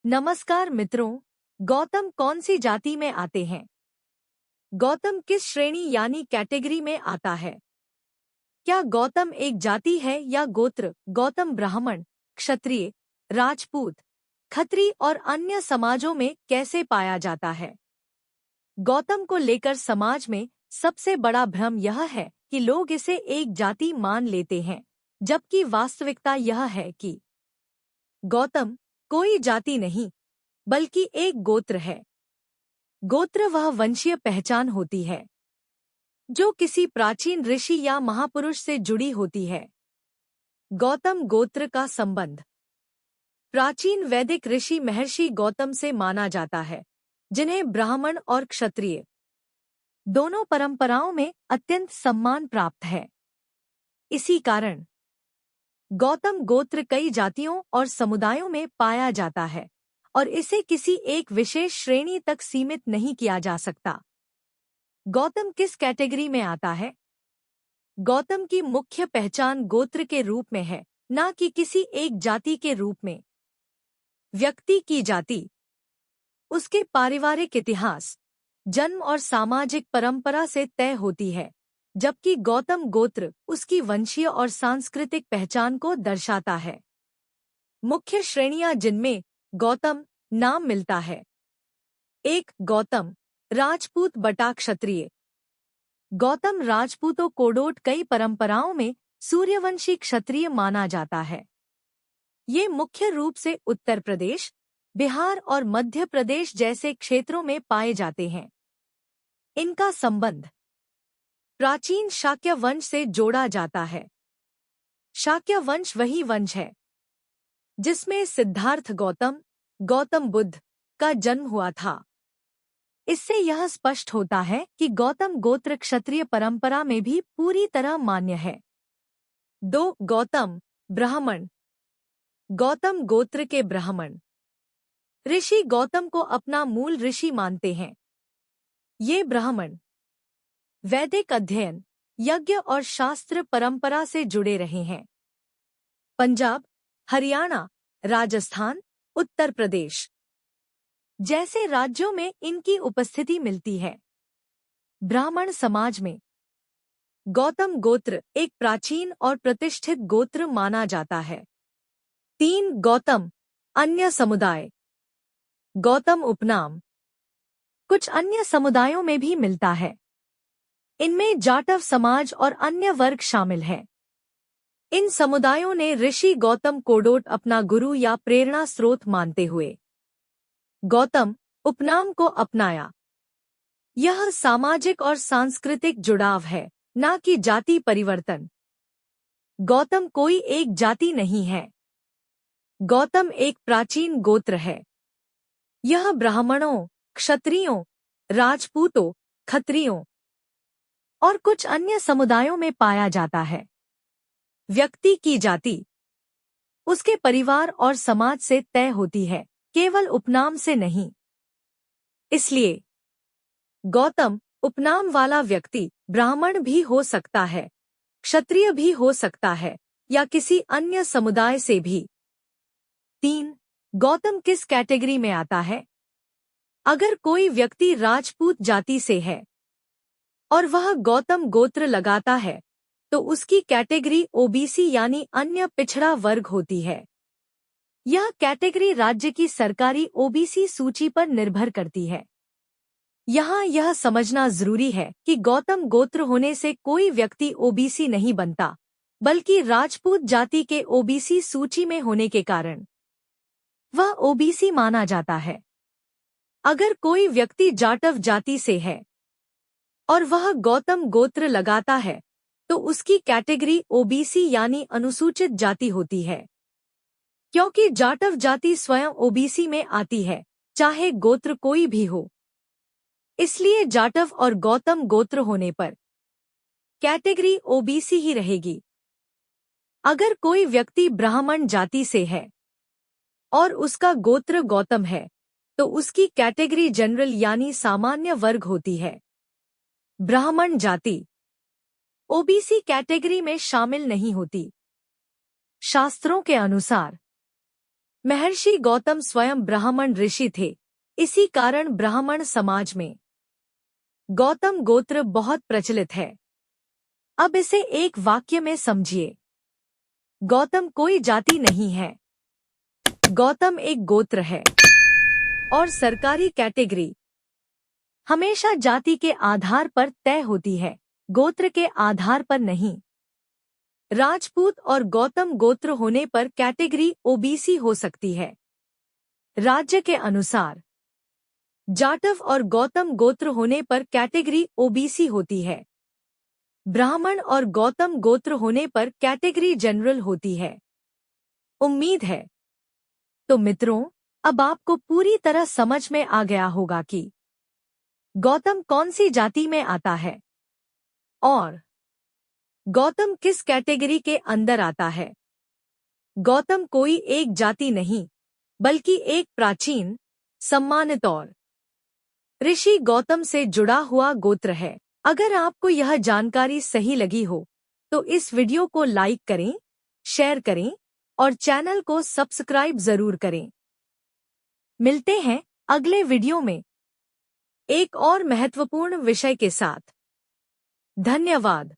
नमस्कार मित्रों, गौतम कौन सी जाति में आते हैं? गौतम किस श्रेणी यानी कैटेगरी में आता है? क्या गौतम एक जाति है या गोत्र? गौतम ब्राह्मण, क्षत्रिय, राजपूत, खत्री और अन्य समाजों में कैसे पाया जाता है? गौतम को लेकर समाज में सबसे बड़ा भ्रम यह है कि लोग इसे एक जाति मान लेते हैं, जबकि वास्तविकता यह है कि गौतम कोई जाति नहीं, बल्कि एक गोत्र है। गोत्र वह वंशीय पहचान होती है जो किसी प्राचीन ऋषि या महापुरुष से जुड़ी होती है। गौतम गोत्र का संबंध प्राचीन वैदिक ऋषि महर्षि गौतम से माना जाता है, जिन्हें ब्राह्मण और क्षत्रिय दोनों परंपराओं में अत्यंत सम्मान प्राप्त है। इसी कारण गौतम गोत्र कई जातियों और समुदायों में पाया जाता है और इसे किसी एक विशेष श्रेणी तक सीमित नहीं किया जा सकता। गौतम किस कैटेगरी में आता है? गौतम की मुख्य पहचान गोत्र के रूप में है, न कि किसी एक जाति के रूप में। व्यक्ति की जाति उसके पारिवारिक इतिहास, जन्म और सामाजिक परंपरा से तय होती है, जबकि गौतम गोत्र उसकी वंशीय और सांस्कृतिक पहचान को दर्शाता है। मुख्य श्रेणियां जिनमें गौतम नाम मिलता है: 1. गौतम राजपूत बटा क्षत्रिय। गौतम राजपूतों कोडोट कई परंपराओं में सूर्यवंशी क्षत्रिय माना जाता है। ये मुख्य रूप से उत्तर प्रदेश, बिहार और मध्य प्रदेश जैसे क्षेत्रों में पाए जाते हैं। इनका संबंध प्राचीन शाक्य वंश से जोड़ा जाता है। शाक्य वंश वही वंश है जिसमें सिद्धार्थ गौतम, गौतम बुद्ध का जन्म हुआ था। इससे यह स्पष्ट होता है कि गौतम गोत्र क्षत्रिय परंपरा में भी पूरी तरह मान्य है। 2. गौतम ब्राह्मण। गौतम गोत्र के ब्राह्मण ऋषि गौतम को अपना मूल ऋषि मानते हैं। ये ब्राह्मण वैदिक अध्ययन, यज्ञ और शास्त्र परंपरा से जुड़े रहे हैं। पंजाब, हरियाणा, राजस्थान, उत्तर प्रदेश जैसे राज्यों में इनकी उपस्थिति मिलती है। ब्राह्मण समाज में गौतम गोत्र एक प्राचीन और प्रतिष्ठित गोत्र माना जाता है। 3. गौतम अन्य समुदाय। गौतम उपनाम कुछ अन्य समुदायों में भी मिलता है। इनमें जाटव समाज और अन्य वर्ग शामिल हैं। इन समुदायों ने ऋषि गौतम कोडोट अपना गुरु या प्रेरणा स्रोत मानते हुए गौतम उपनाम को अपनाया। यह सामाजिक और सांस्कृतिक जुड़ाव है, न कि जाति परिवर्तन। गौतम कोई एक जाति नहीं है। गौतम एक प्राचीन गोत्र है। यह ब्राह्मणों, क्षत्रियों, राजपूतों, खत्रियों और कुछ अन्य समुदायों में पाया जाता है। व्यक्ति की जाति उसके परिवार और समाज से तय होती है, केवल उपनाम से नहीं। इसलिए गौतम उपनाम वाला व्यक्ति ब्राह्मण भी हो सकता है, क्षत्रिय भी हो सकता है या किसी अन्य समुदाय से भी। 3. गौतम किस कैटेगरी में आता है? अगर कोई व्यक्ति राजपूत जाति से है और वह गौतम गोत्र लगाता है, तो उसकी कैटेगरी ओबीसी यानी अन्य पिछड़ा वर्ग होती है। यह कैटेगरी राज्य की सरकारी ओबीसी सूची पर निर्भर करती है। यहाँ यह समझना जरूरी है कि गौतम गोत्र होने से कोई व्यक्ति ओबीसी नहीं बनता, बल्कि राजपूत जाति के ओबीसी सूची में होने के कारण वह ओबीसी माना जाता है। अगर कोई व्यक्ति जाटव जाति से है और वह गौतम गोत्र लगाता है, तो उसकी कैटेगरी ओबीसी यानी अनुसूचित जाति होती है। क्योंकि जाटव जाति स्वयं ओबीसी में आती है, चाहे गोत्र कोई भी हो। इसलिए जाटव और गौतम गोत्र होने पर कैटेगरी ओबीसी ही रहेगी। अगर कोई व्यक्ति ब्राह्मण जाति से है और उसका गोत्र गौतम है, तो उसकी कैटेगरी जनरल यानी सामान्य वर्ग होती है। ब्राह्मण जाति ओबीसी कैटेगरी में शामिल नहीं होती। शास्त्रों के अनुसार महर्षि गौतम स्वयं ब्राह्मण ऋषि थे, इसी कारण ब्राह्मण समाज में गौतम गोत्र बहुत प्रचलित है। अब इसे एक वाक्य में समझिए। गौतम कोई जाति नहीं है। गौतम एक गोत्र है। और सरकारी कैटेगरी हमेशा जाति के आधार पर तय होती है, गोत्र के आधार पर नहीं। राजपूत और गौतम गोत्र होने पर कैटेगरी ओबीसी हो सकती है। राज्य के अनुसार जाटव और गौतम गोत्र होने पर कैटेगरी ओबीसी होती है। ब्राह्मण और गौतम गोत्र होने पर कैटेगरी जनरल होती है। उम्मीद है तो मित्रों, अब आपको पूरी तरह समझ में आ गया होगा कि गौतम कौन सी जाति में आता है और गौतम किस कैटेगरी के अंदर आता है। गौतम कोई एक जाति नहीं, बल्कि एक प्राचीन, सम्मानित और ऋषि गौतम से जुड़ा हुआ गोत्र है। अगर आपको यह जानकारी सही लगी हो तो इस वीडियो को लाइक करें, शेयर करें और चैनल को सब्सक्राइब जरूर करें। मिलते हैं अगले वीडियो में एक और महत्वपूर्ण विषय के साथ। धन्यवाद।